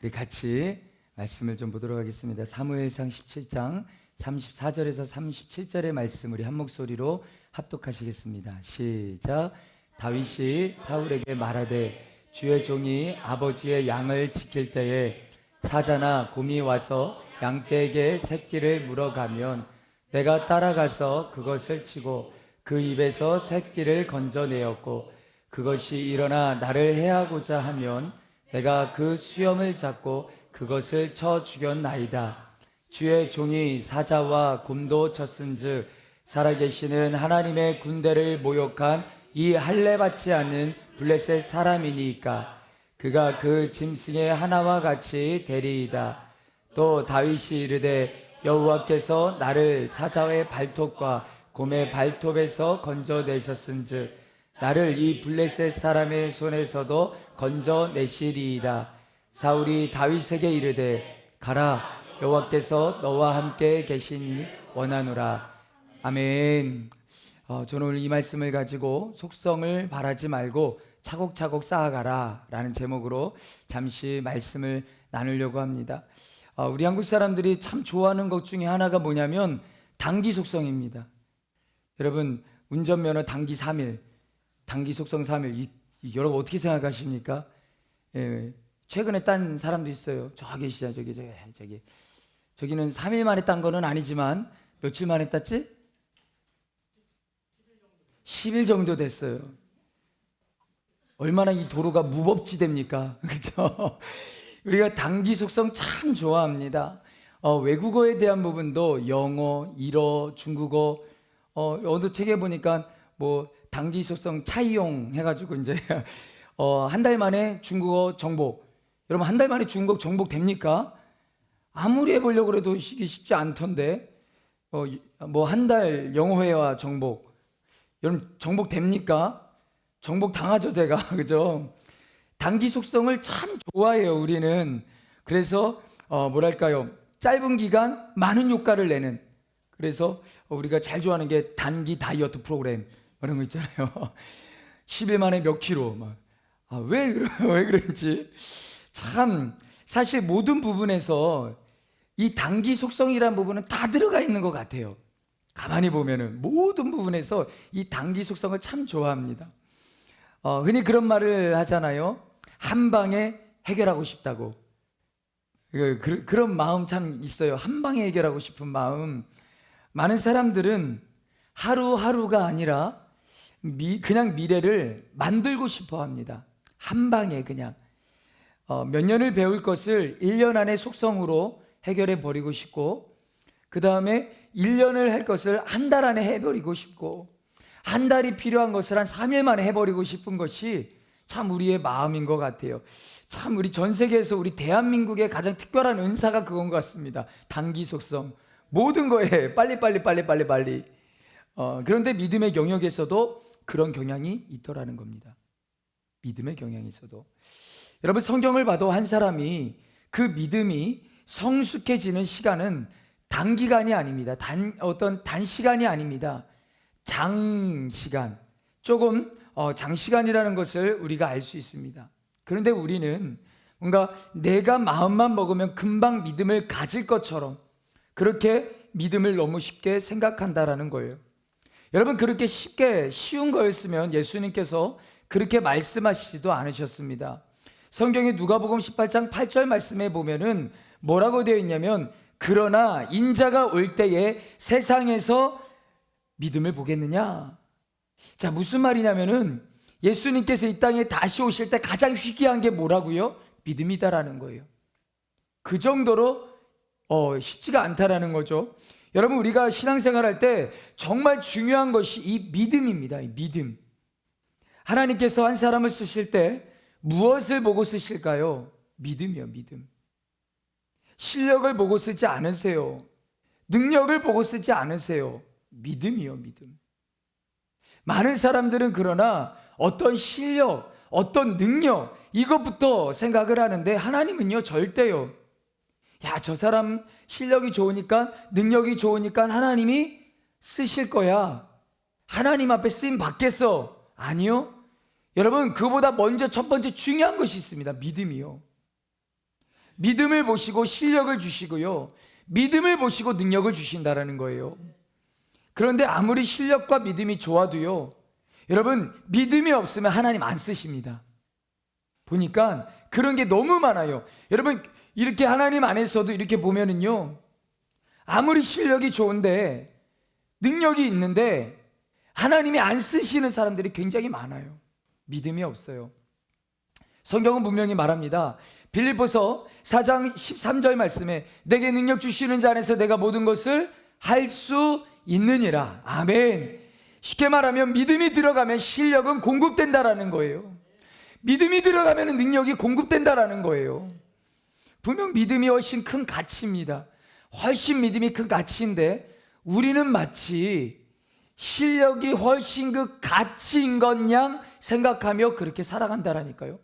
우리 같이 말씀을 좀 보도록 하겠습니다. 사무엘상 17장 34절에서 37절의 말씀 우리 한 목소리로 합독하시겠습니다. 시작. 다윗이 사울에게 말하되 주의 종이 아버지의 양을 지킬 때에 사자나 곰이 와서 양떼에게 새끼를 물어가면 내가 따라가서 그것을 치고 그 입에서 새끼를 건져내었고 그것이 일어나 나를 해하고자 하면 내가 그 수염을 잡고 그것을 쳐 죽였나이다. 주의 종이 사자와 곰도 쳤은즉 살아계시는 하나님의 군대를 모욕한 이 할례받지 않는 블레셋 사람이니까 그가 그 짐승의 하나와 같이 되리이다. 또 다윗이 이르되 여호와께서 나를 사자의 발톱과 곰의 발톱에서 건져내셨은즉 나를 이 블레셋 사람의 손에서도 건져내시리이다. 사울이 다윗에게 이르되 가라, 여호와께서 너와 함께 계시니 원하노라. 아멘. 저는 오늘 이 말씀을 가지고 속성을 바라지 말고 차곡차곡 쌓아가라 라는 제목으로 잠시 말씀을 나누려고 합니다. 우리 한국 사람들이 참 좋아하는 것 중에 하나가 뭐냐면 단기 속성입니다. 여러분 운전면허 단기 3일, 단기 속성 3일 여러분 어떻게 생각하십니까? 최근에 딴 사람도 있어요. 저기 계시죠. 저기는 3일 만에 딴 거는 아니지만 며칠 만에 땄지? 10일 정도 됐어요. 얼마나 이 도로가 무법지대입니까? 그렇죠? 우리가 단기 속성 참 좋아합니다. 외국어에 대한 부분도 영어, 일어, 중국어 어느 책에 보니까 뭐 단기 속성 차이용 해가지고 이제 한 달 만에 중국어 정복. 여러분 한 달 만에 중국어 정복 됩니까? 아무리 해보려고 해도 이게 쉽지 않던데 뭐 한 달 영어 회화 정복. 여러분 정복 됩니까? 정복 당하죠 제가. 그죠? 단기 속성을 참 좋아해요 우리는. 그래서 뭐랄까요, 짧은 기간 많은 효과를 내는, 그래서 우리가 잘 좋아하는 게 단기 다이어트 프로그램 이런 거 있잖아요. 10일 만에 몇 킬로 막. 왜 그런지 참 사실 모든 부분에서 이 단기 속성이라는 부분은 다 들어가 있는 것 같아요. 가만히 보면은 모든 부분에서 이 단기 속성을 참 좋아합니다. 흔히 그런 말을 하잖아요. 한 방에 해결하고 싶다고. 그런 마음 참 있어요. 한 방에 해결하고 싶은 마음. 많은 사람들은 하루하루가 아니라 그냥 미래를 만들고 싶어 합니다. 한 방에 그냥 몇 년을 배울 것을 1년 안에 속성으로 해결해 버리고 싶고, 그 다음에 1년을 할 것을 한 달 안에 해버리고 싶고, 한 달이 필요한 것을 한 3일 만에 해버리고 싶은 것이 참 우리의 마음인 것 같아요. 참 우리 전 세계에서 우리 대한민국의 가장 특별한 은사가 그건 것 같습니다. 단기 속성. 모든 거에 빨리. 그런데 믿음의 영역에서도 그런 경향이 있더라는 겁니다. 믿음의 경향에서도. 여러분 성경을 봐도 한 사람이 그 믿음이 성숙해지는 시간은 단기간이 아닙니다. 단시간이 아닙니다. 장시간. 조금 장시간이라는 것을 우리가 알 수 있습니다. 그런데 우리는 뭔가 내가 마음만 먹으면 금방 믿음을 가질 것처럼 그렇게 믿음을 너무 쉽게 생각한다라는 거예요. 여러분 그렇게 쉬운 거였으면 예수님께서 그렇게 말씀하시지도 않으셨습니다. 성경의 누가복음 18장 8절 말씀에 보면은 뭐라고 되어 있냐면 그러나 인자가 올 때에 세상에서 믿음을 보겠느냐. 자, 무슨 말이냐면은 예수님께서 이 땅에 다시 오실 때 가장 희귀한 게 뭐라고요? 믿음이다라는 거예요. 그 정도로 쉽지가 않다라는 거죠. 여러분 우리가 신앙생활 할 때 정말 중요한 것이 이 믿음입니다. 이 믿음. 하나님께서 한 사람을 쓰실 때 무엇을 보고 쓰실까요? 믿음이요, 믿음. 실력을 보고 쓰지 않으세요. 능력을 보고 쓰지 않으세요. 믿음이요, 믿음. 많은 사람들은 그러나 어떤 실력, 어떤 능력 이것부터 생각을 하는데 하나님은요 절대요. 야, 저 사람 실력이 좋으니까 능력이 좋으니까 하나님이 쓰실 거야. 하나님 앞에 쓰임 받겠어. 아니요. 여러분, 그보다 먼저 첫 번째 중요한 것이 있습니다. 믿음이요. 믿음을 보시고 실력을 주시고요, 믿음을 보시고 능력을 주신다라는 거예요. 그런데 아무리 실력과 믿음이 좋아도요, 여러분, 믿음이 없으면 하나님 안 쓰십니다. 보니까 그런 게 너무 많아요. 여러분, 이렇게 하나님 안에서도 이렇게 보면은요, 아무리 실력이 좋은데 능력이 있는데 하나님이 안 쓰시는 사람들이 굉장히 많아요. 믿음이 없어요. 성경은 분명히 말합니다. 빌립보서 4장 13절 말씀에 내게 능력 주시는 자 안에서 내가 모든 것을 할 수 있느니라. 아멘. 쉽게 말하면 믿음이 들어가면 실력은 공급된다라는 거예요. 믿음이 들어가면 능력이 공급된다라는 거예요. 분명 믿음이 훨씬 큰 가치입니다. 훨씬 믿음이 큰 가치인데 우리는 마치 실력이 훨씬 그 가치인 것 양 생각하며 그렇게 살아간다라니까요.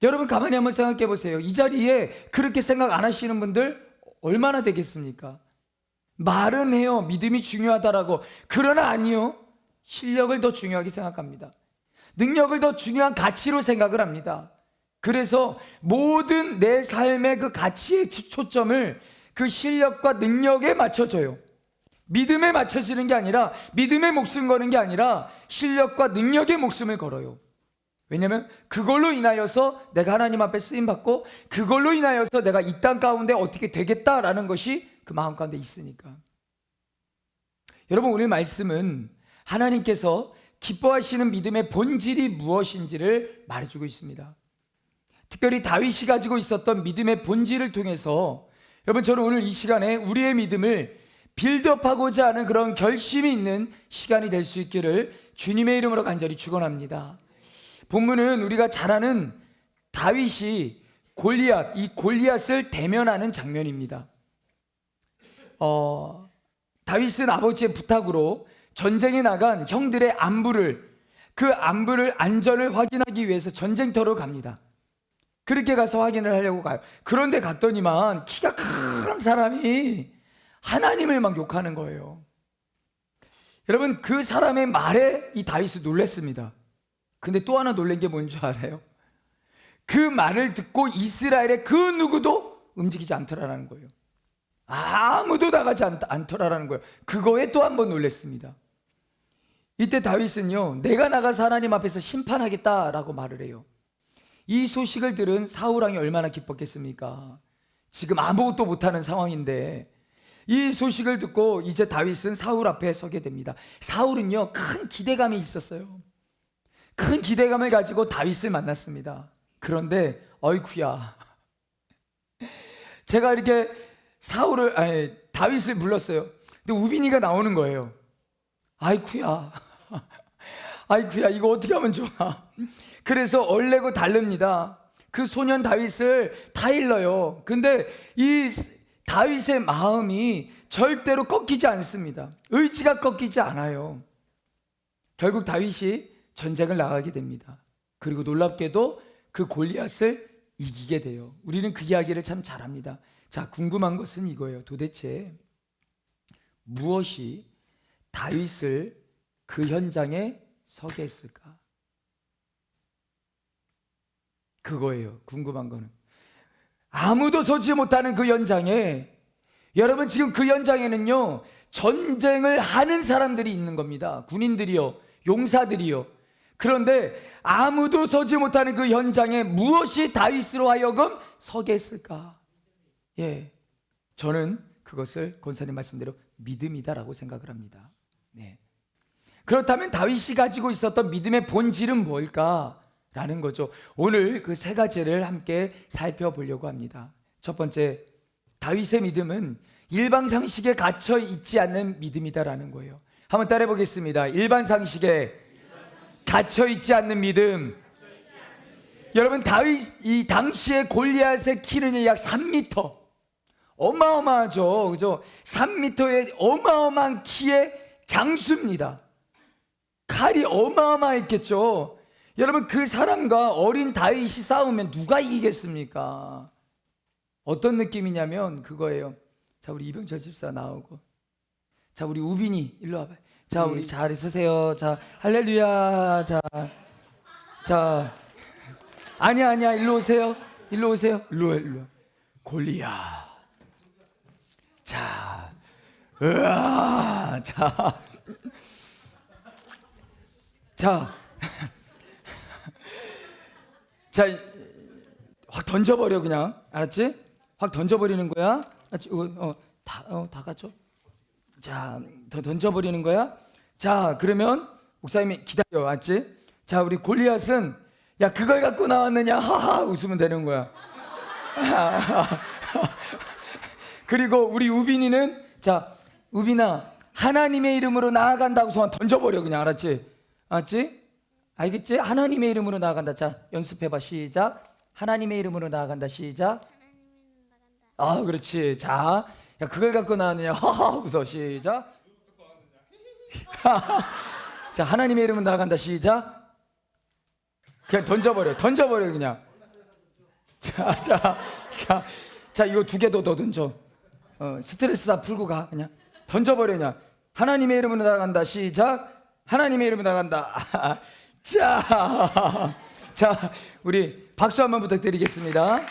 여러분, 가만히 한번 생각해 보세요. 이 자리에 그렇게 생각 안 하시는 분들 얼마나 되겠습니까? 말은 해요, 믿음이 중요하다라고. 그러나 아니요, 실력을 더 중요하게 생각합니다. 능력을 더 중요한 가치로 생각을 합니다. 그래서 모든 내 삶의 그 가치의 초점을 그 실력과 능력에 맞춰줘요. 믿음에 맞춰지는 게 아니라, 믿음에 목숨 거는 게 아니라 실력과 능력에 목숨을 걸어요. 왜냐하면 그걸로 인하여서 내가 하나님 앞에 쓰임받고 그걸로 인하여서 내가 이 땅 가운데 어떻게 되겠다라는 것이 그 마음 가운데 있으니까. 여러분, 오늘 말씀은 하나님께서 기뻐하시는 믿음의 본질이 무엇인지를 말해주고 있습니다. 특별히 다윗이 가지고 있었던 믿음의 본질을 통해서 여러분, 저는 오늘 이 시간에 우리의 믿음을 빌드업하고자 하는 그런 결심이 있는 시간이 될 수 있기를 주님의 이름으로 간절히 축원합니다. 본문은 우리가 잘 아는 다윗이 골리앗, 이 골리앗을 대면하는 장면입니다. 다윗은 아버지의 부탁으로 전쟁에 나간 형들의 그 안부를 안전을 확인하기 위해서 전쟁터로 갑니다. 그렇게 가서 확인을 하려고 가요. 그런데 갔더니만 키가 큰 사람이 하나님을 막 욕하는 거예요. 여러분, 그 사람의 말에 이 다윗이 놀랐습니다. 근데 또 하나 놀란 게 뭔지 알아요? 그 말을 듣고 이스라엘의 그 누구도 움직이지 않더라라는 거예요. 아무도 나가지 않더라라는 거예요. 그거에 또 한 번 놀랐습니다. 이때 다윗은요, 내가 나가서 하나님 앞에서 심판하겠다라고 말을 해요. 이 소식을 들은 사울 왕이 얼마나 기뻤겠습니까? 지금 아무것도 못하는 상황인데 이 소식을 듣고 이제 다윗은 사울 앞에 서게 됩니다. 사울은요, 큰 기대감이 있었어요. 큰 기대감을 가지고 다윗을 만났습니다. 그런데 어이쿠야, 제가 이렇게 다윗을 불렀어요. 근데 우빈이가 나오는 거예요. 아이쿠야, 아이쿠야, 이거 어떻게 하면 좋아? 그래서 얼레고 달릅니다. 그 소년 다윗을 타일러요. 근데 이 다윗의 마음이 절대로 꺾이지 않습니다. 의지가 꺾이지 않아요. 결국 다윗이 전쟁을 나가게 됩니다. 그리고 놀랍게도 그 골리앗을 이기게 돼요. 우리는 그 이야기를 참 잘합니다. 자, 궁금한 것은 이거예요. 도대체 무엇이 다윗을 그 현장에 서게 했을까? 그거예요. 궁금한 거는. 아무도 서지 못하는 그 현장에, 여러분, 지금 그 현장에는요, 전쟁을 하는 사람들이 있는 겁니다. 군인들이요, 용사들이요. 그런데 아무도 서지 못하는 그 현장에 무엇이 다윗으로 하여금 서게 했을까? 예, 저는 그것을 권사님 말씀대로 믿음이다라고 생각을 합니다. 네. 그렇다면 다윗이 가지고 있었던 믿음의 본질은 뭘까? 라는 거죠. 오늘 그 세 가지를 함께 살펴보려고 합니다. 첫 번째, 다윗의 믿음은 일반 상식에 갇혀 있지 않는 믿음이다라는 거예요. 한번 따라해 보겠습니다. 일반 상식에 갇혀 있지 않는 믿음. 여러분, 이 당시에 골리앗의 키는 약 3m. 어마어마하죠. 그죠? 3m의 어마어마한 키의 장수입니다. 칼이 어마어마했겠죠. 여러분, 그 사람과 어린 다윗이 싸우면 누가 이기겠습니까? 어떤 느낌이냐면 그거예요. 자, 우리 이병철 집사 나오고, 자, 우리 우빈이 일로 와봐요. 자, 우리 잘 있으세요. 자, 할렐루야. 자, 아니야, 일로 오세요. 일로 와. 골리앗. 자, 으아, 자, 확 던져버려 그냥, 알았지? 확 던져버리는 거야. 알았지? 다 갖춰. 자, 더 던져버리는 거야. 자, 그러면 목사님이 기다려, 알았지? 자, 우리 골리앗은 야, 그걸 갖고 나왔느냐, 하하, 웃으면 되는 거야. 그리고 우리 우빈이는 자, 우빈아, 하나님의 이름으로 나아간다고 던져버려 그냥, 알았지? 알겠지? 하나님의 이름으로 나아간다. 자, 연습해봐. 시작. 하나님의 이름으로 나아간다. 시작. 그렇지. 자, 야, 그걸 갖고 나왔느냐, 하하, 웃어. 시작. 자, 하나님의 이름으로 나아간다. 시작. 그냥 던져버려 그냥. 자, 이거 2개 더 던져. 스트레스 다 풀고 가. 그냥 던져버려 그냥. 하나님의 이름으로 나간다. 시작. 하나님의 이름으로 나간다. 자, 우리 박수 한번 부탁드리겠습니다.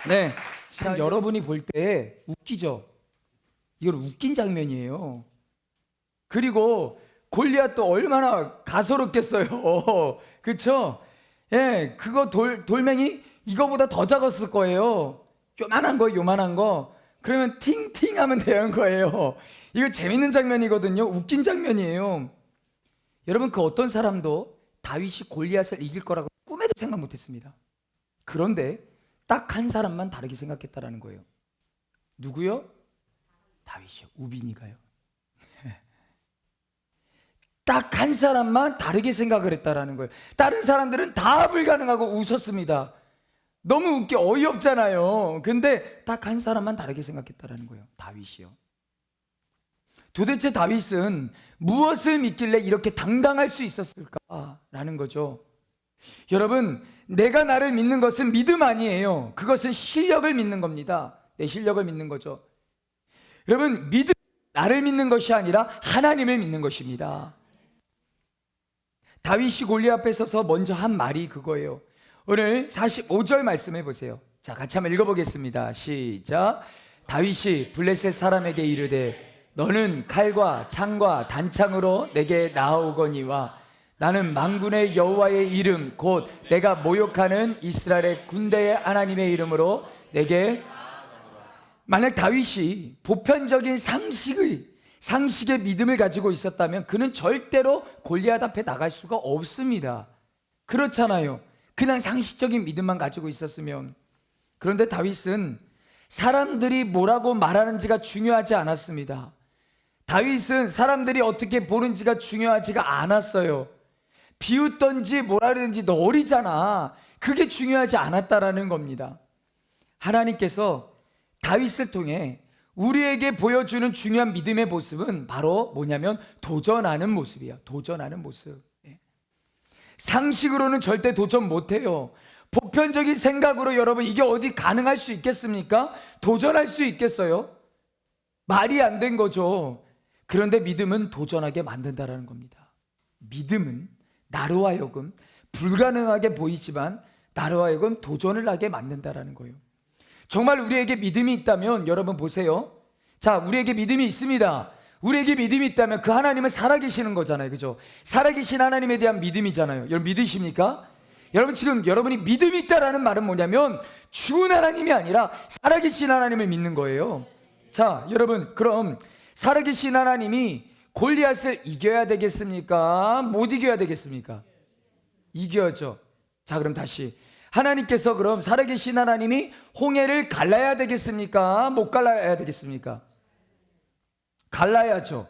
네, 참 여러분이 볼 때 웃기죠. 이건 웃긴 장면이에요. 그리고 골리앗도 얼마나 가소롭겠어요. 그쵸? 예, 그거 돌멩이 이거보다 더 작았을 거예요. 요만한 거. 그러면 팅팅 하면 되는 거예요. 이거 재밌는 장면이거든요. 웃긴 장면이에요. 여러분, 그 어떤 사람도 다윗이 골리앗을 이길 거라고 꿈에도 생각 못했습니다. 그런데 딱 한 사람만 다르게 생각했다라는 거예요. 누구요? 다윗이요. 우빈이가요. 딱 한 사람만 다르게 생각을 했다라는 거예요. 다른 사람들은 다 불가능하고 웃었습니다. 너무 웃겨, 어이없잖아요. 근데 딱 한 사람만 다르게 생각했다라는 거예요. 다윗이요. 도대체 다윗은 무엇을 믿길래 이렇게 당당할 수 있었을까라는 거죠. 여러분, 내가 나를 믿는 것은 믿음 아니에요. 그것은 실력을 믿는 겁니다. 내 실력을 믿는 거죠. 여러분, 믿음, 나를 믿는 것이 아니라 하나님을 믿는 것입니다. 다윗이 골리앗 앞에 서서 먼저 한 말이 그거예요. 오늘 45절 말씀해 보세요. 자, 같이 한번 읽어보겠습니다. 시작. 다윗이 블레셋 사람에게 이르되 너는 칼과 창과 단창으로 내게 나아오거니와 나는 만군의 여호와의 이름 곧 내가 모욕하는 이스라엘의 군대의 하나님의 이름으로 내게. 만약 다윗이 보편적인 상식의 믿음을 가지고 있었다면 그는 절대로 골리앗 앞에 나갈 수가 없습니다. 그렇잖아요. 그냥 상식적인 믿음만 가지고 있었으면. 그런데 다윗은 사람들이 뭐라고 말하는지가 중요하지 않았습니다. 다윗은 사람들이 어떻게 보는지가 중요하지가 않았어요. 비웃던지 뭐라 그러는지 너 어리잖아. 그게 중요하지 않았다라는 겁니다. 하나님께서 다윗을 통해 우리에게 보여주는 중요한 믿음의 모습은 바로 뭐냐면 도전하는 모습이에요. 도전하는 모습. 상식으로는 절대 도전 못해요. 보편적인 생각으로 여러분 이게 어디 가능할 수 있겠습니까? 도전할 수 있겠어요? 말이 안 된 거죠. 그런데 믿음은 도전하게 만든다라는 겁니다. 믿음은 나로 하여금 불가능하게 보이지만 나로 하여금 도전을 하게 만든다라는 거예요. 정말 우리에게 믿음이 있다면 여러분 보세요. 자, 우리에게 믿음이 있습니다. 우리에게 믿음이 있다면 그 하나님은 살아계시는 거잖아요. 그죠? 살아계신 하나님에 대한 믿음이잖아요. 여러분 믿으십니까? 여러분 지금 여러분이 믿음이 있다라는 말은 뭐냐면 죽은 하나님이 아니라 살아계신 하나님을 믿는 거예요. 자, 여러분 그럼 살아계신 하나님이 골리앗을 이겨야 되겠습니까? 못 이겨야 되겠습니까? 이겨야죠. 자, 그럼 다시 하나님께서 그럼 살아계신 하나님이 홍해를 갈라야 되겠습니까? 못 갈라야 되겠습니까? 갈라야죠.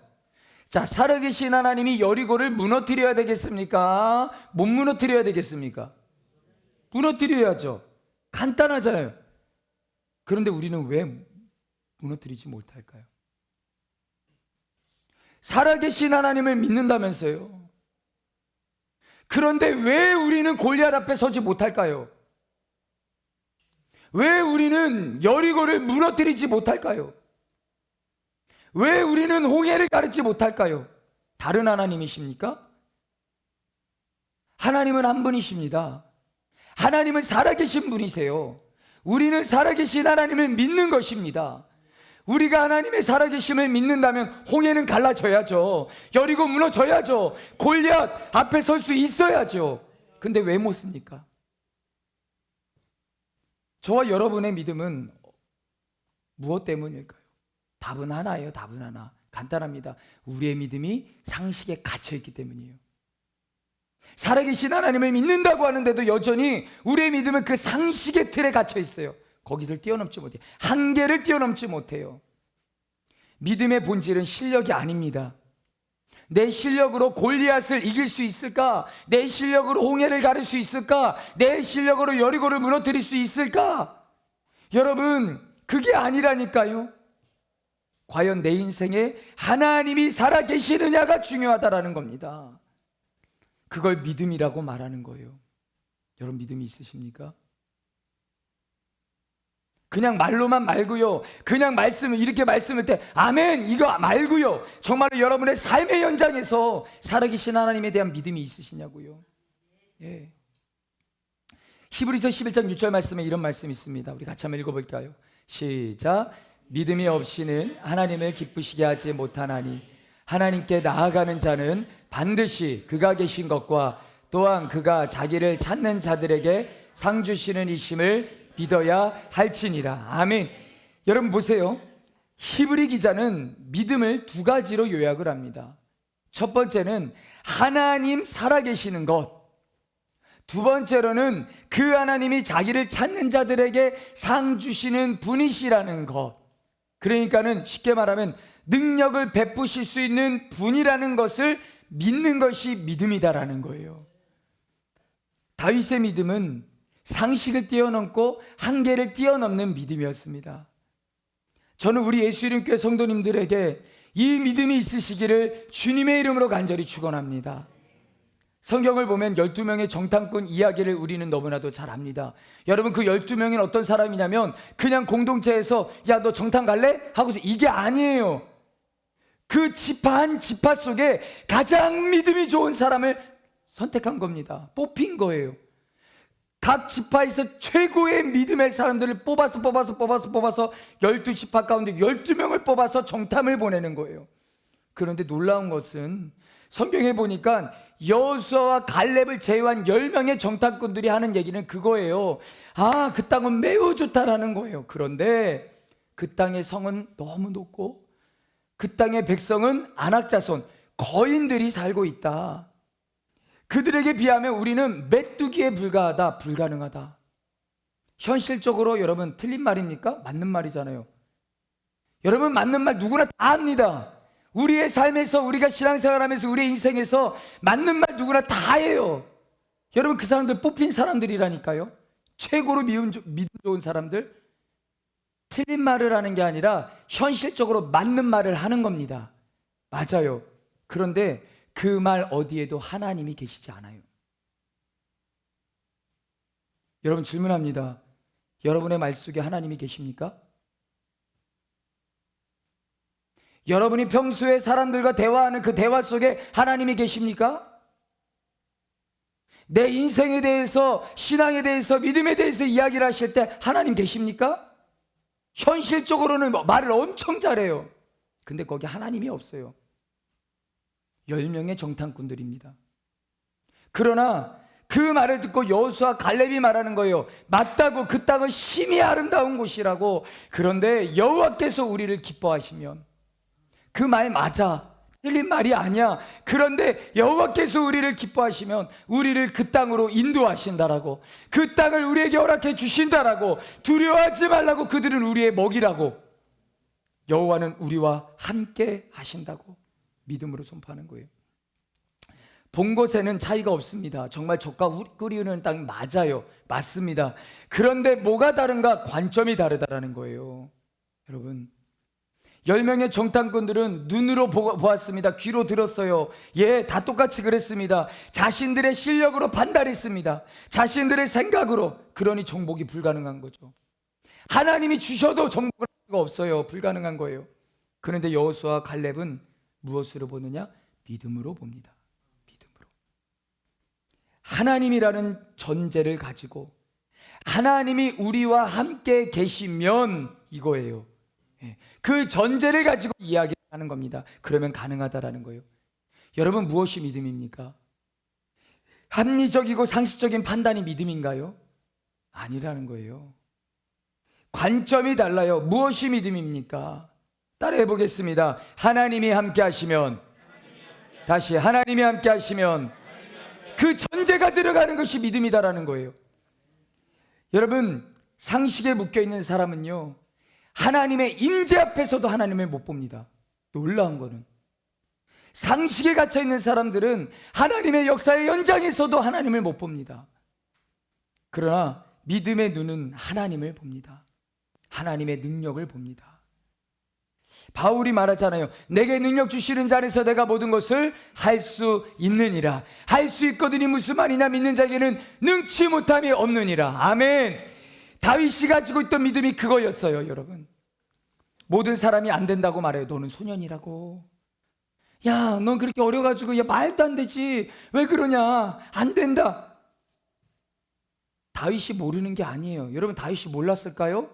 자, 살아계신 하나님이 여리고를 무너뜨려야 되겠습니까? 못 무너뜨려야 되겠습니까? 무너뜨려야죠. 간단하잖아요. 그런데 우리는 왜 무너뜨리지 못할까요? 살아계신 하나님을 믿는다면서요. 그런데 왜 우리는 골리앗 앞에 서지 못할까요? 왜 우리는 여리고를 무너뜨리지 못할까요? 왜 우리는 홍해를 가르지 못할까요? 다른 하나님이십니까? 하나님은 한 분이십니다. 하나님은 살아계신 분이세요. 우리는 살아계신 하나님을 믿는 것입니다. 우리가 하나님의 살아계심을 믿는다면 홍해는 갈라져야죠. 여리고 무너져야죠. 골리앗 앞에 설 수 있어야죠. 근데 왜 못 씁니까? 저와 여러분의 믿음은 무엇 때문일까요? 답은 하나예요. 답은 하나. 간단합니다. 우리의 믿음이 상식에 갇혀있기 때문이에요. 살아계신 하나님을 믿는다고 하는데도 여전히 우리의 믿음은 그 상식의 틀에 갇혀있어요. 거기를 뛰어넘지 못해요. 한계를 뛰어넘지 못해요. 믿음의 본질은 실력이 아닙니다. 내 실력으로 골리앗을 이길 수 있을까? 내 실력으로 홍해를 가를 수 있을까? 내 실력으로 여리고를 무너뜨릴 수 있을까? 여러분, 그게 아니라니까요. 과연 내 인생에 하나님이 살아계시느냐가 중요하다라는 겁니다. 그걸 믿음이라고 말하는 거예요. 여러분, 믿음이 있으십니까? 그냥 말로만 말고요. 그냥 말씀을 이렇게 말씀을 때 아멘 이거 말고요. 정말로 여러분의 삶의 현장에서 살아계신 하나님에 대한 믿음이 있으시냐고요. 예. 히브리서 11장 6절 말씀에 이런 말씀이 있습니다. 우리 같이 한번 읽어볼까요? 시작. 믿음이 없이는 하나님을 기쁘시게 하지 못하나니 하나님께 나아가는 자는 반드시 그가 계신 것과 또한 그가 자기를 찾는 자들에게 상 주시는 이심을 믿어야 할지니라. 아멘. 여러분 보세요. 히브리 기자는 믿음을 두 가지로 요약을 합니다. 첫 번째는 하나님 살아계시는 것, 두 번째로는 그 하나님이 자기를 찾는 자들에게 상 주시는 분이시라는 것. 그러니까는 쉽게 말하면 능력을 베푸실 수 있는 분이라는 것을 믿는 것이 믿음이다라는 거예요. 다윗의 믿음은 상식을 뛰어넘고 한계를 뛰어넘는 믿음이었습니다. 저는 우리 예수이름교회 성도님들에게 이 믿음이 있으시기를 주님의 이름으로 간절히 축원합니다. 성경을 보면 12명의 정탐꾼 이야기를 우리는 너무나도 잘 압니다. 여러분, 그 12명은 어떤 사람이냐면 그냥 공동체에서 야, 너 정탐 갈래? 하고서 이게 아니에요. 그 지파 한 지파 속에 가장 믿음이 좋은 사람을 선택한 겁니다. 뽑힌 거예요. 각 지파에서 최고의 믿음의 사람들을 뽑아서 12지파 가운데 12명을 뽑아서 정탐을 보내는 거예요. 그런데 놀라운 것은 성경에 보니까 여호수아와 갈렙을 제외한 10명의 정탐꾼들이 하는 얘기는 그거예요. 아, 그 땅은 매우 좋다라는 거예요. 그런데 그 땅의 성은 너무 높고 그 땅의 백성은 안악자손, 거인들이 살고 있다. 그들에게 비하면 우리는 메뚜기에 불과하다, 불가능하다. 현실적으로 여러분 틀린 말입니까? 맞는 말이잖아요. 여러분, 맞는 말 누구나 다 합니다. 우리의 삶에서, 우리가 신앙생활하면서 우리의 인생에서 맞는 말 누구나 다 해요. 여러분, 그 사람들 뽑힌 사람들이라니까요. 최고로 믿음 좋은 사람들. 틀린 말을 하는 게 아니라 현실적으로 맞는 말을 하는 겁니다. 맞아요. 그런데 그 말 어디에도 하나님이 계시지 않아요. 여러분, 질문합니다. 여러분의 말 속에 하나님이 계십니까? 여러분이 평소에 사람들과 대화하는 그 대화 속에 하나님이 계십니까? 내 인생에 대해서, 신앙에 대해서, 믿음에 대해서 이야기를 하실 때 하나님 계십니까? 현실적으로는 말을 엄청 잘해요. 근데 거기 하나님이 없어요. 10명의 정탐꾼들입니다. 그러나 그 말을 듣고 여호수아 갈렙이 말하는 거예요. 맞다고, 그 땅은 심히 아름다운 곳이라고. 그런데 여호와께서 우리를 기뻐하시면, 그 말 맞아, 틀린 말이 아니야. 그런데 여호와께서 우리를 기뻐하시면 우리를 그 땅으로 인도하신다라고, 그 땅을 우리에게 허락해 주신다라고, 두려워하지 말라고, 그들은 우리의 먹이라고, 여호와는 우리와 함께 하신다고 믿음으로 선포하는 거예요. 본 곳에는 차이가 없습니다. 정말 젖과 꿀이 흐르는 땅이 맞아요. 맞습니다. 그런데 뭐가 다른가? 관점이 다르다라는 거예요. 여러분, 10명의 정탐꾼들은 눈으로 보았습니다. 귀로 들었어요. 예, 다 똑같이 그랬습니다. 자신들의 실력으로 판단했습니다. 자신들의 생각으로. 그러니 정복이 불가능한 거죠. 하나님이 주셔도 정복을 할 수가 없어요. 불가능한 거예요. 그런데 여호수아와 갈렙은 무엇으로 보느냐? 믿음으로 봅니다. 믿음으로. 하나님이라는 전제를 가지고 하나님이 우리와 함께 계시면 이거예요. 그 전제를 가지고 이야기하는 겁니다. 그러면 가능하다라는 거예요. 여러분, 무엇이 믿음입니까? 합리적이고 상식적인 판단이 믿음인가요? 아니라는 거예요. 관점이 달라요. 무엇이 믿음입니까? 따라해 보겠습니다. 하나님이 함께 하시면, 다시 하나님이 함께 하시면 그 전제가 들어가는 것이 믿음이다라는 거예요. 여러분, 상식에 묶여있는 사람은요, 하나님의 임재 앞에서도 하나님을 못 봅니다. 놀라운 거는 상식에 갇혀있는 사람들은 하나님의 역사의 연장에서도 하나님을 못 봅니다. 그러나 믿음의 눈은 하나님을 봅니다. 하나님의 능력을 봅니다. 바울이 말하잖아요. 내게 능력 주시는 자 안에서 내가 모든 것을 할 수 있느니라. 할 수 있거든이 무슨 말이냐? 믿는 자에게는 능치 못함이 없느니라. 아멘. 다윗이 가지고 있던 믿음이 그거였어요. 여러분, 모든 사람이 안 된다고 말해요. 너는 소년이라고, 야, 넌 그렇게 어려가지고, 야, 말도 안 되지, 왜 그러냐, 안 된다. 다윗이 모르는 게 아니에요. 여러분, 다윗이 몰랐을까요?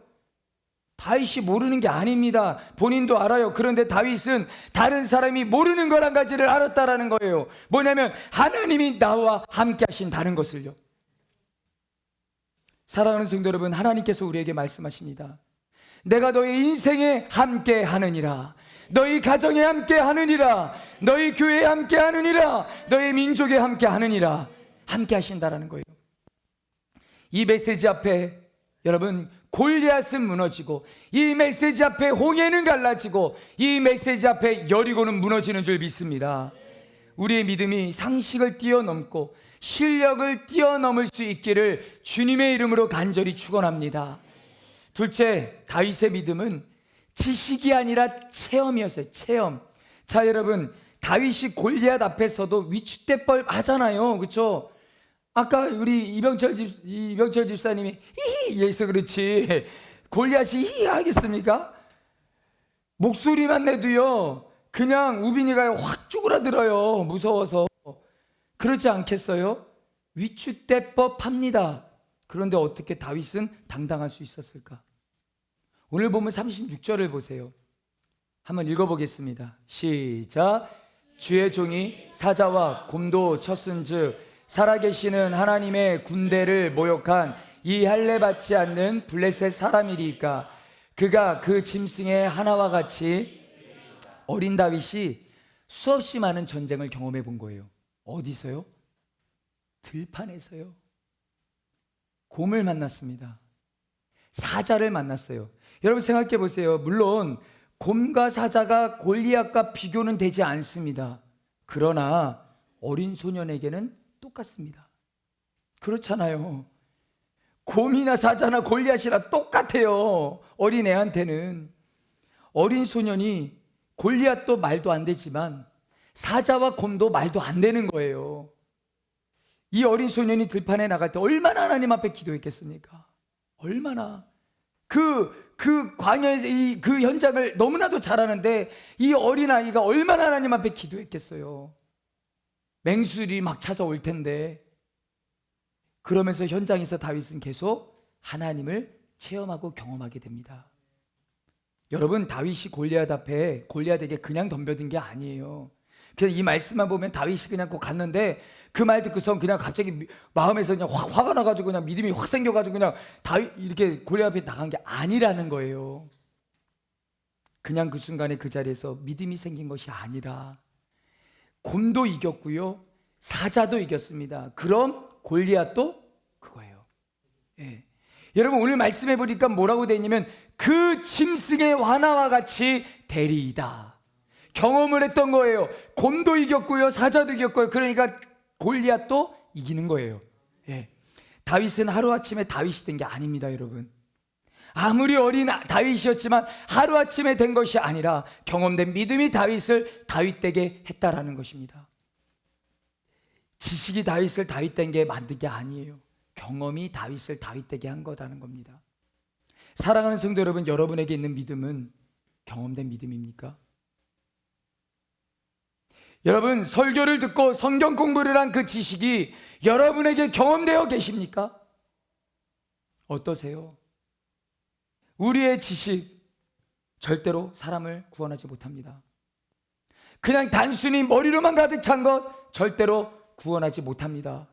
다윗이 모르는 게 아닙니다. 본인도 알아요. 그런데 다윗은 다른 사람이 모르는 걸 한 가지를 알았다라는 거예요. 뭐냐면 하나님이 나와 함께 하신다는 것을요. 사랑하는 성도 여러분, 하나님께서 우리에게 말씀하십니다. 내가 너의 인생에 함께 하느니라. 너희 가정에 함께 하느니라. 너희 교회에 함께 하느니라. 너희 민족에 함께 하느니라. 함께 하신다라는 거예요. 이 메시지 앞에 여러분, 골리앗은 무너지고, 이 메시지 앞에 홍해는 갈라지고, 이 메시지 앞에 여리고는 무너지는 줄 믿습니다. 우리의 믿음이 상식을 뛰어넘고 실력을 뛰어넘을 수 있기를 주님의 이름으로 간절히 축원합니다. 둘째, 다윗의 믿음은 지식이 아니라 체험이었어요. 체험. 자, 여러분, 다윗이 골리앗 앞에서도 위축될 하잖아요. 그렇죠? 아까 우리 이병철 집사님이 히히 예서 그렇지 골리앗이 히히 하겠습니까? 목소리만 내도요, 그냥 우빈이가 확 쭈그라들어요. 무서워서. 그렇지 않겠어요? 위축될 법합니다. 그런데 어떻게 다윗은 당당할 수 있었을까? 오늘 보면 36절을 보세요. 한번 읽어보겠습니다. 시작. 주의 종이 사자와 곰도 쳤은즉 살아계시는 하나님의 군대를 모욕한 이 할례 받지 않는 블레셋 사람이리까. 그가 그 짐승의 하나와 같이. 어린 다윗이 수없이 많은 전쟁을 경험해 본 거예요. 어디서요? 들판에서요. 곰을 만났습니다. 사자를 만났어요. 여러분 생각해 보세요. 물론 곰과 사자가 골리앗과 비교는 되지 않습니다. 그러나 어린 소년에게는 똑같습니다. 그렇잖아요. 곰이나 사자나 골리앗이나 똑같아요. 어린애한테는. 어린 소년이 골리앗도 말도 안 되지만 사자와 곰도 말도 안 되는 거예요. 이 어린 소년이 들판에 나갈 때 얼마나 하나님 앞에 기도했겠습니까? 얼마나. 그 광야에서 그 현장을 너무나도 잘 아는데 이 어린아이가 얼마나 하나님 앞에 기도했겠어요. 맹수들이 막 찾아올 텐데. 그러면서 현장에서 다윗은 계속 하나님을 체험하고 경험하게 됩니다. 여러분, 다윗이 골리앗에게 그냥 덤벼든 게 아니에요. 그냥 이 말씀만 보면 다윗이 그냥 꼭 갔는데 그 말 듣고서 그냥 갑자기 마음에서 그냥 화가 나가지고 그냥 믿음이 확 생겨가지고 그냥 다윗 이렇게 골리앗 앞에 나간 게 아니라는 거예요. 그냥 그 순간에 그 자리에서 믿음이 생긴 것이 아니라 곰도 이겼고요, 사자도 이겼습니다. 그럼 골리앗도 그거예요. 예. 여러분, 오늘 말씀해 보니까 뭐라고 되어 있냐면 그 짐승의 완화와 같이 되리이다. 경험을 했던 거예요. 곰도 이겼고요, 사자도 이겼고요. 그러니까 골리앗도 이기는 거예요. 예. 다윗은 하루아침에 다윗이 된 게 아닙니다. 여러분, 아무리 어린 다윗이었지만 하루아침에 된 것이 아니라 경험된 믿음이 다윗을 다윗되게 했다라는 것입니다. 지식이 다윗을 다윗된 게 만든 게 아니에요. 경험이 다윗을 다윗되게 한 거라는 겁니다. 사랑하는 성도 여러분, 여러분에게 있는 믿음은 경험된 믿음입니까? 여러분, 설교를 듣고 성경 공부를 한 그 지식이 여러분에게 경험되어 계십니까? 어떠세요? 우리의 지식 절대로 사람을 구원하지 못합니다. 그냥 단순히 머리로만 가득 찬 것 절대로 구원하지 못합니다.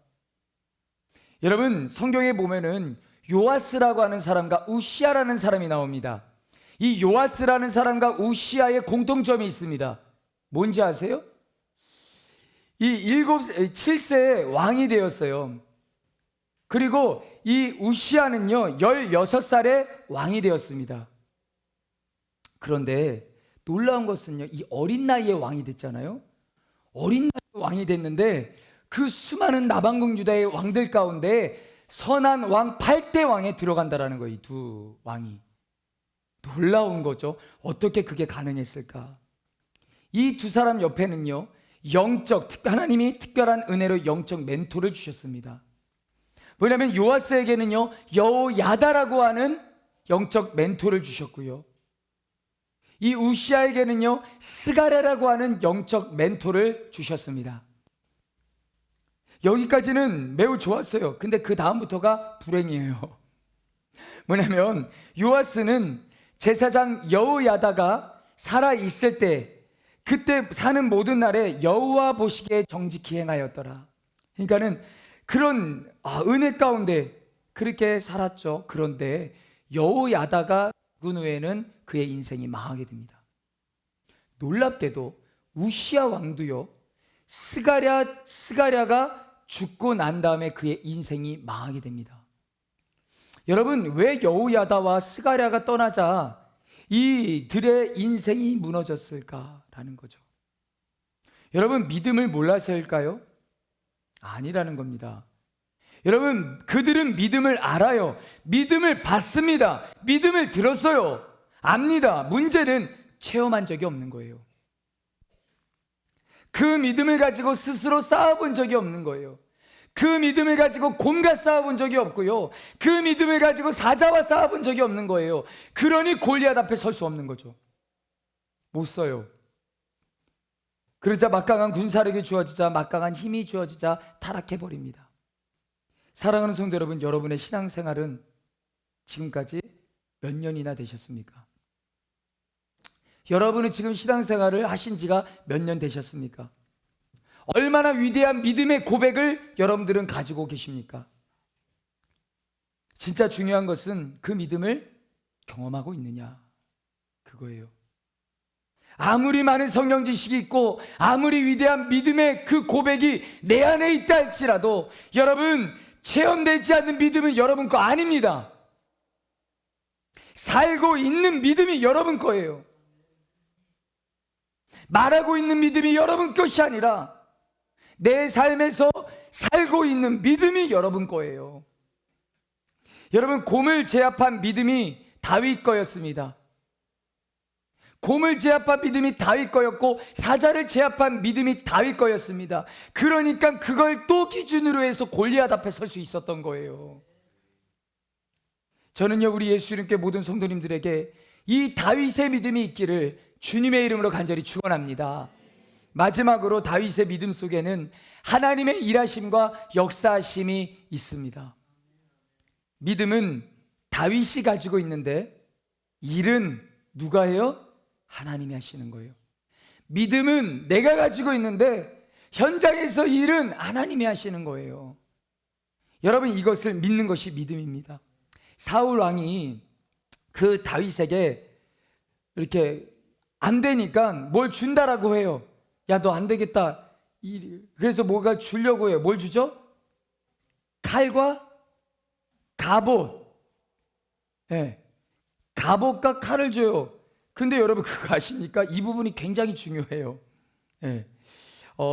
여러분, 성경에 보면은 요아스라고 하는 사람과 우시아라는 사람이 나옵니다. 이 요아스라는 사람과 우시아의 공통점이 있습니다. 뭔지 아세요? 이 7세에 왕이 되었어요. 그리고 이 우시아는요 16살에 왕이 되었습니다. 그런데 놀라운 것은요, 이 어린 나이에 왕이 됐잖아요. 어린 나이에 왕이 됐는데 그 수많은 남왕국 유다의 왕들 가운데 선한 왕 8대 왕에 들어간다라는 거예요. 이 두 왕이. 놀라운 거죠. 어떻게 그게 가능했을까? 이 두 사람 옆에는요 하나님이 특별한 은혜로 영적 멘토를 주셨습니다. 왜냐하면 요아스에게는요 여호야다라고 하는 영적 멘토를 주셨고요, 이 우시아에게는요 스가랴라고 하는 영적 멘토를 주셨습니다. 여기까지는 매우 좋았어요. 근데 그 다음부터가 불행이에요. 뭐냐면 요아스는 제사장 여호야다가 살아있을 때 그때 사는 모든 날에 여호와 보시기에 정직히 행하였더라. 그러니까는 그런 은혜 가운데 그렇게 살았죠. 그런데 여호야다가 죽은 후에는 그의 인생이 망하게 됩니다. 놀랍게도 우시아 왕도요 스가랴가 죽고 난 다음에 그의 인생이 망하게 됩니다. 여러분, 왜 여호야다와 스가랴가 떠나자 이들의 인생이 무너졌을까라는 거죠. 여러분, 믿음을 몰라서일까요? 아니라는 겁니다. 여러분, 그들은 믿음을 알아요. 믿음을 받습니다. 믿음을 들었어요. 압니다. 문제는 체험한 적이 없는 거예요. 그 믿음을 가지고 스스로 쌓아본 적이 없는 거예요. 그 믿음을 가지고 곰과 싸워본 적이 없고요, 그 믿음을 가지고 사자와 싸워본 적이 없는 거예요. 그러니 골리앗 앞에 설 수 없는 거죠. 못 서요. 그러자 막강한 군사력이 주어지자, 막강한 힘이 주어지자 타락해버립니다. 사랑하는 성도 여러분, 여러분의 신앙생활은 지금까지 몇 년이나 되셨습니까? 여러분은 지금 신앙생활을 하신 지가 몇 년 되셨습니까? 얼마나 위대한 믿음의 고백을 여러분들은 가지고 계십니까? 진짜 중요한 것은 그 믿음을 경험하고 있느냐, 그거예요. 아무리 많은 성경 지식이 있고 아무리 위대한 믿음의 그 고백이 내 안에 있다 할지라도 여러분, 체험되지 않는 믿음은 여러분 거 아닙니다. 살고 있는 믿음이 여러분 거예요. 말하고 있는 믿음이 여러분 것이 아니라 내 삶에서 살고 있는 믿음이 여러분 거예요. 여러분, 곰을 제압한 믿음이 다윗 거였습니다. 곰을 제압한 믿음이 다윗 거였고 사자를 제압한 믿음이 다윗 거였습니다. 그러니까 그걸 또 기준으로 해서 골리앗 앞에 설 수 있었던 거예요. 저는요, 우리 예수님께 모든 성도님들에게 이 다윗의 믿음이 있기를 주님의 이름으로 간절히 축원합니다. 마지막으로 다윗의 믿음 속에는 하나님의 일하심과 역사하심이 있습니다. 믿음은 다윗이 가지고 있는데 일은 누가 해요? 하나님이 하시는 거예요. 믿음은 내가 가지고 있는데 현장에서 일은 하나님이 하시는 거예요. 여러분, 이것을 믿는 것이 믿음입니다. 사울 왕이 그 다윗에게 이렇게 안 되니까 뭘 준다라고 해요. 야, 너 안 되겠다. 그래서 뭐가 주려고 해요. 뭘 주죠? 칼과 갑옷. 네. 갑옷과 칼을 줘요. 근데 여러분, 그거 아십니까? 이 부분이 굉장히 중요해요. 네.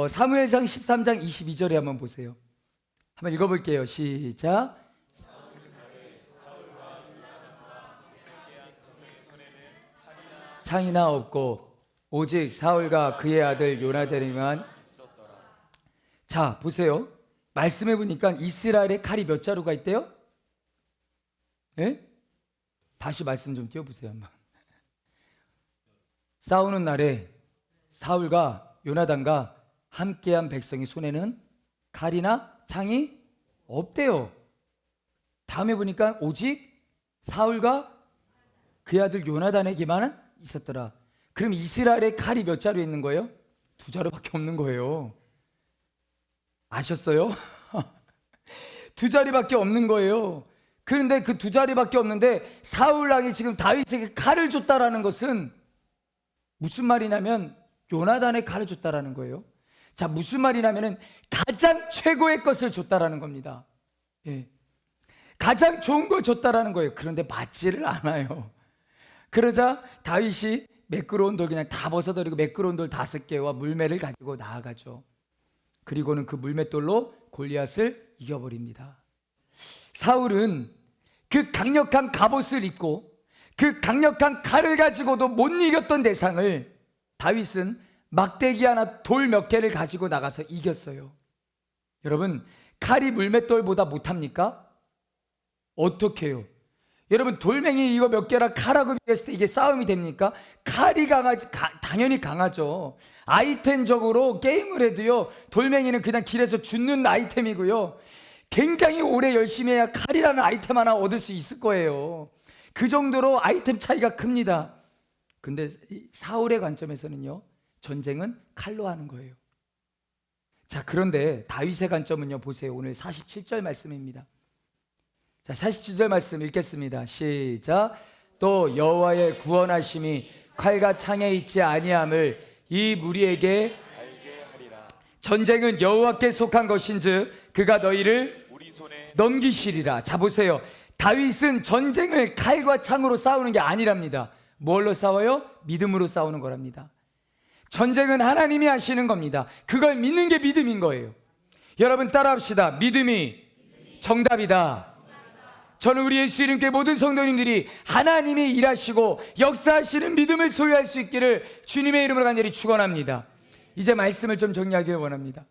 사무엘상 13장 22절에 한번 보세요. 한번 읽어볼게요. 시작. 창이나 없고 오직 사울과 그의 아들 요나단에만. 자, 보세요. 말씀해 보니까 이스라엘에 칼이 몇 자루가 있대요? 예? 다시 말씀 좀 띄워보세요. 한번. 싸우는 날에 사울과 요나단과 함께한 백성의 손에는 칼이나 창이 없대요. 다음에 보니까 오직 사울과 그의 아들 요나단에게만 있었더라. 그럼 이스라엘의 칼이 몇 자루 있는 거예요? 2자루밖에 없는 거예요. 아셨어요? 2자리밖에 없는 거예요. 그런데 그 2자리밖에 없는데 사울 왕이 지금 다윗에게 칼을 줬다라는 것은 무슨 말이냐면 요나단의 칼을 줬다라는 거예요. 자, 무슨 말이냐면은 가장 최고의 것을 줬다라는 겁니다. 예. 가장 좋은 걸 줬다라는 거예요. 그런데 맞지를 않아요. 그러자 다윗이 매끄러운 돌 그냥 다 벗어버리고 매끄러운 돌 5개와 물매를 가지고 나아가죠. 그리고는 그 물맷돌로 골리앗을 이겨버립니다. 사울은 그 강력한 갑옷을 입고 그 강력한 칼을 가지고도 못 이겼던 대상을 다윗은 막대기 하나 돌 몇 개를 가지고 나가서 이겼어요. 여러분, 칼이 물맷돌보다 못합니까? 어떻게 해요? 여러분, 돌멩이 이거 몇 개랑 칼하고 비교했을 때 이게 싸움이 됩니까? 칼이 당연히 강하죠. 아이템적으로 게임을 해도요, 돌멩이는 그냥 길에서 줍는 아이템이고요, 굉장히 오래 열심히 해야 칼이라는 아이템 하나 얻을 수 있을 거예요. 그 정도로 아이템 차이가 큽니다. 근데 사울의 관점에서는요, 전쟁은 칼로 하는 거예요. 자, 그런데 다윗의 관점은요, 보세요. 오늘 47절 말씀입니다. 자, 47절 말씀 읽겠습니다. 시작. 또 여호와의 구원하심이 칼과 창에 있지 아니함을 이 무리에게 알게 하리라. 전쟁은 여호와께 속한 것인즉 그가 너희를 우리 손에 넘기시리라. 자, 보세요. 다윗은 전쟁을 칼과 창으로 싸우는 게 아니랍니다. 뭘로 싸워요? 믿음으로 싸우는 거랍니다. 전쟁은 하나님이 하시는 겁니다. 그걸 믿는 게 믿음인 거예요. 여러분 따라합시다. 믿음이 정답이다. 저는 우리 예수 이름께 모든 성도님들이 하나님이 일하시고 역사하시는 믿음을 소유할 수 있기를 주님의 이름으로 간절히 축원합니다. 이제 말씀을 좀 정리하기를 원합니다.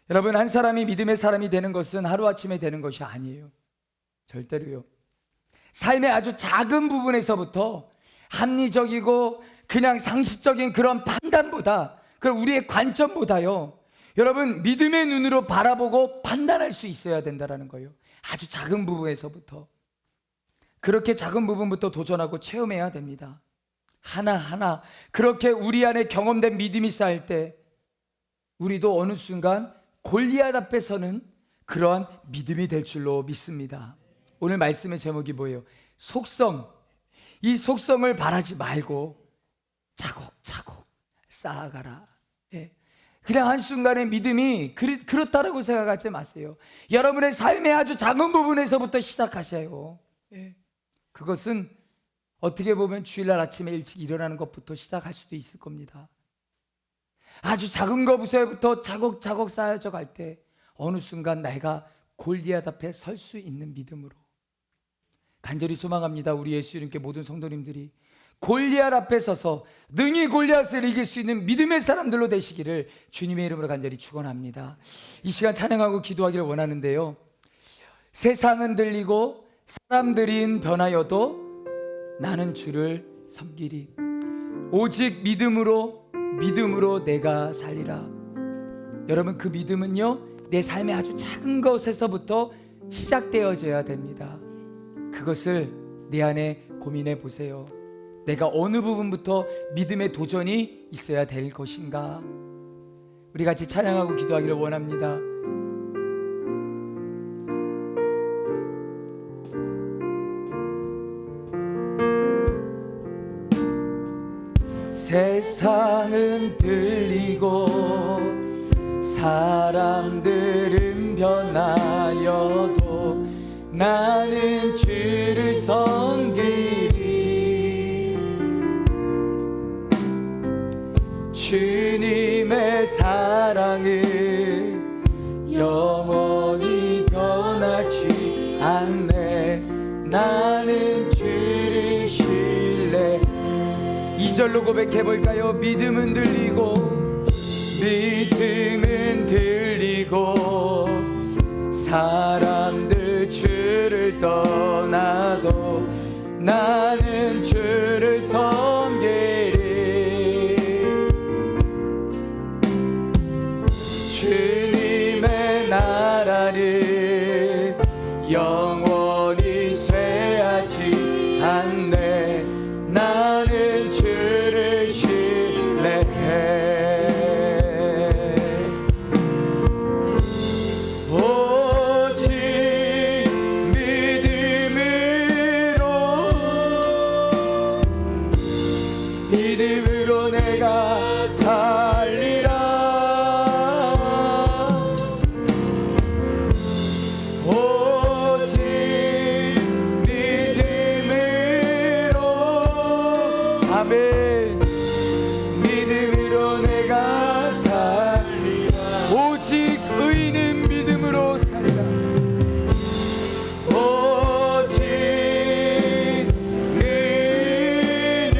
여러분, 한 사람이 믿음의 사람이 되는 것은 하루아침에 되는 것이 아니에요. 절대로요. 삶의 아주 작은 부분에서부터 합리적이고 그냥 상식적인 그런 판단보다, 그 우리의 관점보다요, 여러분 믿음의 눈으로 바라보고 판단할 수 있어야 된다는 거예요. 아주 작은 부분에서부터. 그렇게 작은 부분부터 도전하고 체험해야 됩니다. 하나하나 그렇게 우리 안에 경험된 믿음이 쌓일 때 우리도 어느 순간 골리앗 앞에 서는 그러한 믿음이 될 줄로 믿습니다. 오늘 말씀의 제목이 뭐예요? 속성. 이 속성을 바라지 말고 차곡차곡 쌓아가라. 예. 그냥 한순간의 믿음이 그렇다라고 생각하지 마세요. 여러분의 삶의 아주 작은 부분에서부터 시작하셔요. 예. 그것은 어떻게 보면 주일날 아침에 일찍 일어나는 것부터 시작할 수도 있을 겁니다. 아주 작은 것부터 차곡차곡 쌓여져 갈 때 어느 순간 내가 골리앗 앞에 설 수 있는 믿음으로, 간절히 소망합니다. 우리 예수 이름께 모든 성도님들이 골리앗 앞에 서서 능히 골리앗을 이길 수 있는 믿음의 사람들로 되시기를 주님의 이름으로 간절히 축원합니다. 이 시간 찬양하고 기도하기를 원하는데요, 세상은 들리고 사람들인 변하여도 나는 주를 섬기리. 오직 믿음으로 내가 살리라. 여러분, 그 믿음은요, 내 삶의 아주 작은 것에서부터 시작되어져야 됩니다. 그것을 내 안에 고민해 보세요. 내가 어느 부분부터 믿음의 도전이 있어야 될 것인가? 우리 같이 찬양하고 기도하기를 원합니다. 세상은 들리고 사람들은 변하여도 나는 주를 섬기리. 주님의 사랑은 영원히 변하지 않네. 나는 주를 신뢰. 2절로 고백해볼까요? 믿음은 들리고 사람들 주를 떠나도 나는 주를 섬기리. 영원히 쇠하지 않네. 나는 주를 신뢰해. 오직 믿음으로 내가 살리라. 오직 믿음으로, 아멘. 믿음으로 내가 살리라. 오직 의인은 믿음으로 살리라. 오직 의인은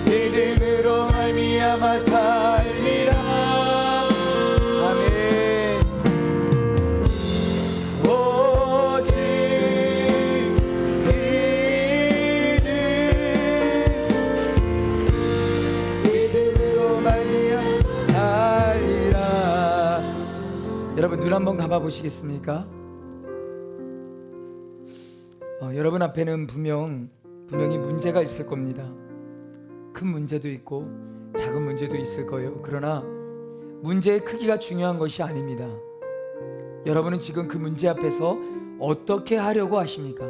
믿음으로 말미암아 살리라. 아멘. 오직 의인은 믿음으로 말미암아 살리라. 여러분 눈 한번 감아 보시겠습니까? 여러분 앞에는 분명히 문제가 있을 겁니다. 큰 문제도 있고 작은 문제도 있을 거예요. 그러나 문제의 크기가 중요한 것이 아닙니다. 여러분은 지금 그 문제 앞에서 어떻게 하려고 하십니까?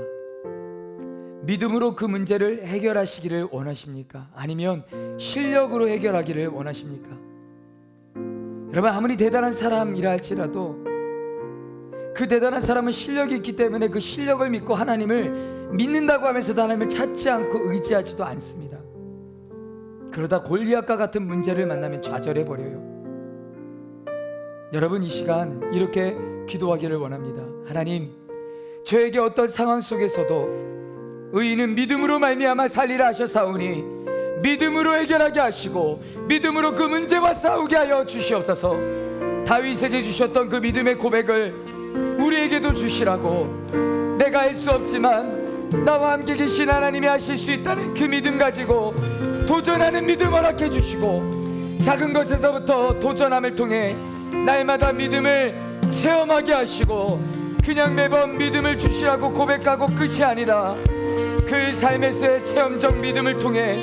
믿음으로 그 문제를 해결하시기를 원하십니까? 아니면 실력으로 해결하기를 원하십니까? 여러분 아무리 대단한 사람이라 할지라도 그 대단한 사람은 실력이 있기 때문에 그 실력을 믿고 하나님을 믿는다고 하면서도 하나님을 찾지 않고 의지하지도 않습니다. 그러다 골리앗과 같은 문제를 만나면 좌절해버려요. 여러분 이 시간 이렇게 기도하기를 원합니다. 하나님, 저에게 어떤 상황 속에서도 의인은 믿음으로 말미암아 살리라 하셨사오니 믿음으로 해결하게 하시고 믿음으로 그 문제와 싸우게 하여 주시옵소서. 다윗에게 주셨던 그 믿음의 고백을 우리에게도 주시라고. 내가 할 수 없지만 나와 함께 계신 하나님이 하실 수 있다는 그 믿음 가지고 도전하는 믿음 허락해 주시고, 작은 것에서부터 도전함을 통해 날마다 믿음을 체험하게 하시고, 그냥 매번 믿음을 주시라고 고백하고 끝이 아니라 그 삶에서의 체험적 믿음을 통해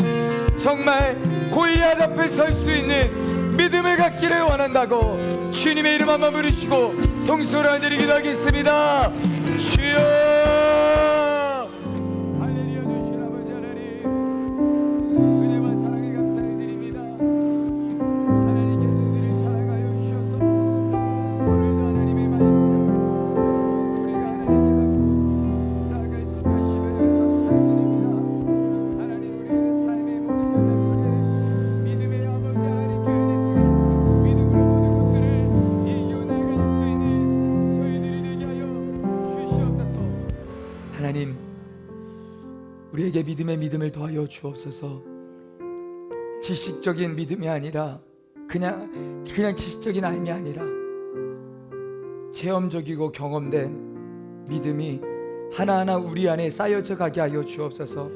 정말 골리앗 앞에 설 수 있는 믿음을 갖기를 원한다고 주님의 이름 한번 부르시고 통소를 드리기도 하겠습니다. 주여. 할렐루야. 주신 아버지 하나님, 은혜와 사랑에 감사해 드립니다. 하나님께 우리를 사랑하여 주셔서 오늘도 하나님의 말씀 우리가 하나님께 나아갈 수 하심을 감사해 드립니다. 하나님, 우리의 삶의 모든 연합 속에 믿음의 아버지 하나님 교회 되시고 믿음으로 모든 것들을 이겨나갈 수 있는 저희들이 되게 하여 주시옵소서. 하나님, 우리에게 믿음의 믿음을 더하여 주옵소서. 지식적인 믿음이 아니라 그냥 지식적인 삶이 아니라 체험적이고 경험된 믿음이 하나하나 우리 안에 쌓여져 가게 하여 주옵소서.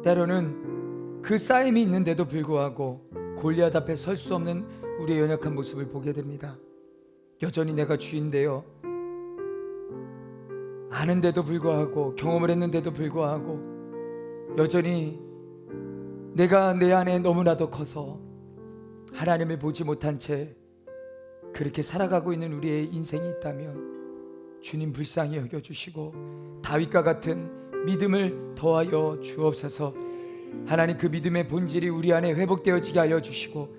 때로는 그 쌓임이 있는데도 불구하고 골리앗 앞에 설 수 없는 우리의 연약한 모습을 보게 됩니다. 여전히 내가 주인되어 아는데도 불구하고 경험을 했는데도 불구하고 여전히 내가 내 안에 너무나도 커서 하나님을 보지 못한 채 그렇게 살아가고 있는 우리의 인생이 있다면 주님 불쌍히 여겨주시고 다윗과 같은 믿음을 더하여 주옵소서. 하나님, 그 믿음의 본질이 우리 안에 회복되어지게 하여 주시고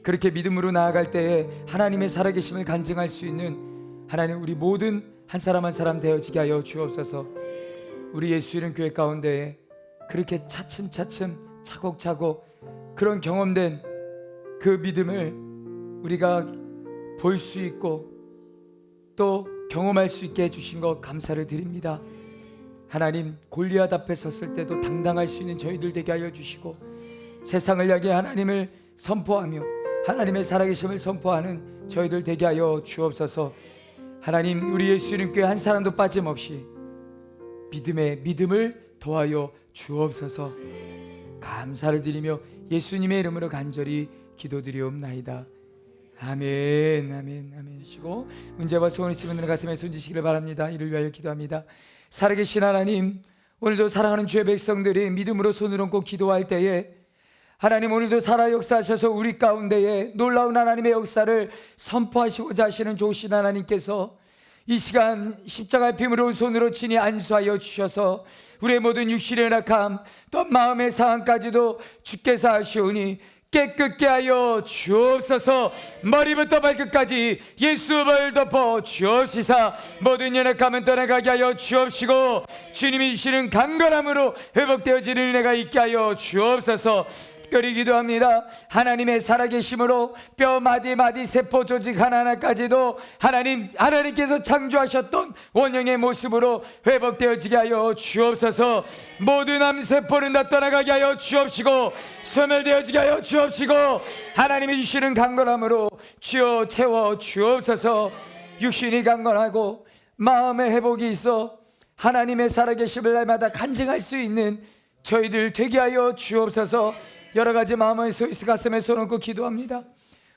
그렇게 믿음으로 나아갈 때에 하나님의 살아계심을 간증할 수 있는 하나님, 우리 모든 한 사람 한 사람 되어지게 하여 주옵소서. 우리 예수 이름 교회 가운데 그렇게 차츰차츰 차곡차곡 그런 경험된 그 믿음을 우리가 볼 수 있고 또 경험할 수 있게 해주신 것 감사를 드립니다. 하나님, 골리앗 앞에 섰을 때도 당당할 수 있는 저희들 되게 하여 주시고 세상을 향해 하나님을 선포하며 하나님의 살아계심을 선포하는 저희들 되게 하여 주옵소서. 하나님, 우리 예수 이름 교회 한 사람도 빠짐없이 믿음의 믿음을 더하여 주옵소서. 감사를 드리며 예수님의 이름으로 간절히 기도드리옵나이다. 아멘, 아멘, 아멘. 시고 문제와 소원 있으면 늘 가슴에 손지시기를 바랍니다. 이를 위하여 기도합니다. 살아계신 하나님, 오늘도 사랑하는 주의 백성들이 믿음으로 손을 얹고 기도할 때에 하나님, 오늘도 살아 역사하셔서 우리 가운데에 놀라운 하나님의 역사를 선포하시고자 하시는 좋으신 하나님께서 이 시간 십자가의 빔으로 손으로 친히 안수하여 주셔서 우리의 모든 육신의 낙함 또 마음의 상함까지도 주께서 하시오니 깨끗게 하여 주옵소서. 머리부터 발끝까지 예수를 덮어 주옵시사. 모든 연약함은 떠나가게 하여 주옵시고 주님이 주시는 강건함으로 회복되어지는 은혜가 있게 하여 주옵소서. 특별히 기도합니다. 하나님의 살아계심으로 뼈 마디마디 세포 조직 하나하나까지도 하나님께서 창조하셨던 원형의 모습으로 회복되어지게 하여 주옵소서. 모든 암세포는 다 떠나가게 하여 주옵시고 소멸되어지게 하여 주옵시고 하나님이 주시는 강건함으로 주여 채워 주옵소서. 육신이 강건하고 마음의 회복이 있어 하나님의 살아계심을 날마다 간증할 수 있는 저희들 되게 하여 주옵소서. 여러가지 마음의 가슴에 손 얹고 기도합니다.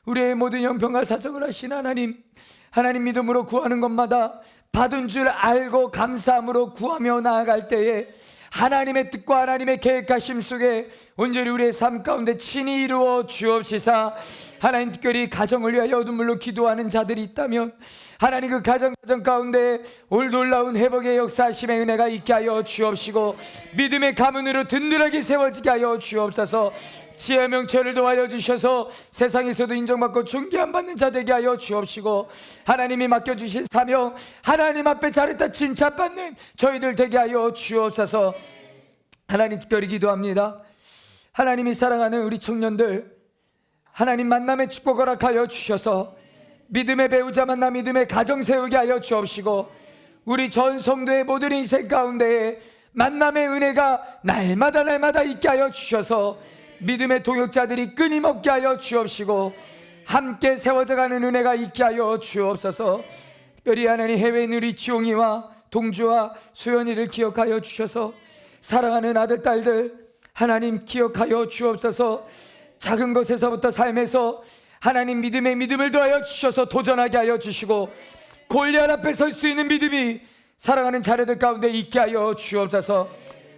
우리의 모든 형편과 사정을 하신 하나님 믿음으로 구하는 것마다 받은 줄 알고 감사함으로 구하며 나아갈 때에 하나님의 뜻과 하나님의 계획하심 속에 온전히 우리의 삶 가운데 친히 이루어 주옵시사. 하나님, 특별히 가정을 위하여 눈물로 기도하는 자들이 있다면 하나님 그 가정 가운데 올 놀라운 회복의 역사하심의 은혜가 있게 하여 주옵시고 믿음의 가문으로 든든하게 세워지게 하여 주옵소서. 지혜의 명철을 도와여 주셔서 세상에서도 인정받고 존귀함 받는 자 되게 하여 주옵시고 하나님이 맡겨주신 사명 하나님 앞에 잘했다 칭찬받는 저희들 되게 하여 주옵소서. 하나님, 특별히 기도합니다. 하나님이 사랑하는 우리 청년들 하나님 만남의 축복 허락하여 주셔서 믿음의 배우자 만나 믿음의 가정 세우게 하여 주옵시고 우리 전 성도의 모든 인생 가운데에 만남의 은혜가 날마다 있게 하여 주셔서 믿음의 동역자들이 끊임없게 하여 주옵시고 함께 세워져가는 은혜가 있게 하여 주옵소서. 특별히 하나님, 해외에 있는 우리 지용이와 동주와 소연이를 기억하여 주셔서 사랑하는 아들 딸들 하나님 기억하여 주옵소서. 작은 것에서부터 삶에서 하나님 믿음의 믿음을 더하여 주셔서 도전하게 하여 주시고 골리앗 앞에 설 수 있는 믿음이 사랑하는 자녀들 가운데 있게 하여 주옵소서.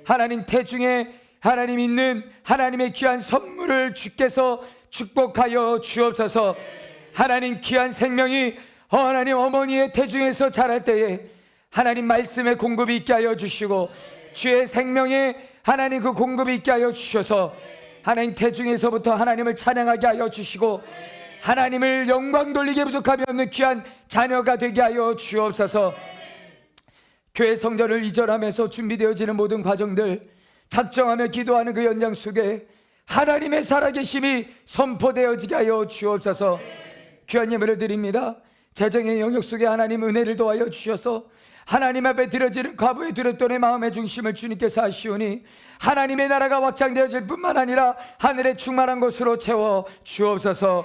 하나님, 태중에 하나님 있는 하나님의 귀한 선물을 주께서 축복하여 주옵소서. 하나님, 귀한 생명이 하나님 어머니의 태중에서 자랄 때에 하나님 말씀의 공급이 있게 하여 주시고 주의 생명에 하나님 그 공급이 있게 하여 주셔서 하나님 태중에서부터 하나님을 찬양하게 하여 주시고 하나님을 영광 돌리게 부족함이 없는 귀한 자녀가 되게 하여 주옵소서. 교회 성전을 이전하면서 준비되어지는 모든 과정들 작정하며 기도하는 그 연장 속에 하나님의 살아계심이 선포되어지게 하여 주옵소서. 귀한 예물을 드립니다. 재정의 영역 속에 하나님 은혜를 도와여 주셔서 하나님 앞에 드려지는 과부의 드렸돈의 마음의 중심을 주님께서 하시오니 하나님의 나라가 확장되어질 뿐만 아니라 하늘에 충만한 것으로 채워 주옵소서.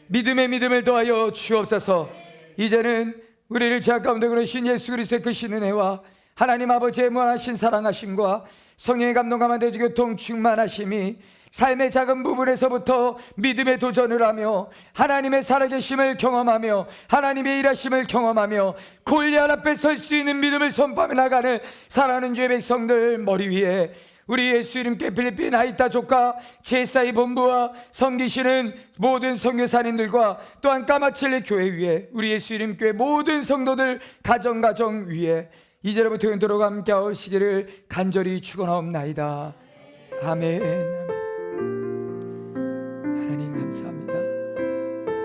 믿음의 믿음을 더하여 주옵소서. 이제는 우리를 죄악 가운데 그러신 예수 그리스도의 크신 은혜와 하나님 아버지의 무한하신 사랑하심과 성령의 감동감한 대주 교통 충만하심이 삶의 작은 부분에서부터 믿음의 도전을 하며 하나님의 살아계심을 경험하며 하나님의 일하심을 경험하며 골리앗 앞에 설 수 있는 믿음을 선포하며 나가는 사랑하는 주의 백성들 머리 위에 우리 예수 이름께 필리핀 아이타 조카 제사이 본부와 섬기시는 모든 선교사님들과 또한 까마칠레 교회 위에 우리 예수 이름 교회 모든 성도들 가정 위에 이제로부터 영원토록 함께 하시기를 간절히 축원하옵나이다. 아멘. 하나님 감사합니다.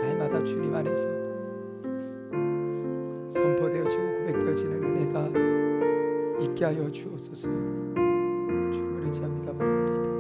날마다 주님 안에서 선포되어지고 고백되어지는 은혜가 있게 하여 주옵소서. 주님을 의지합니다. 바랍니다.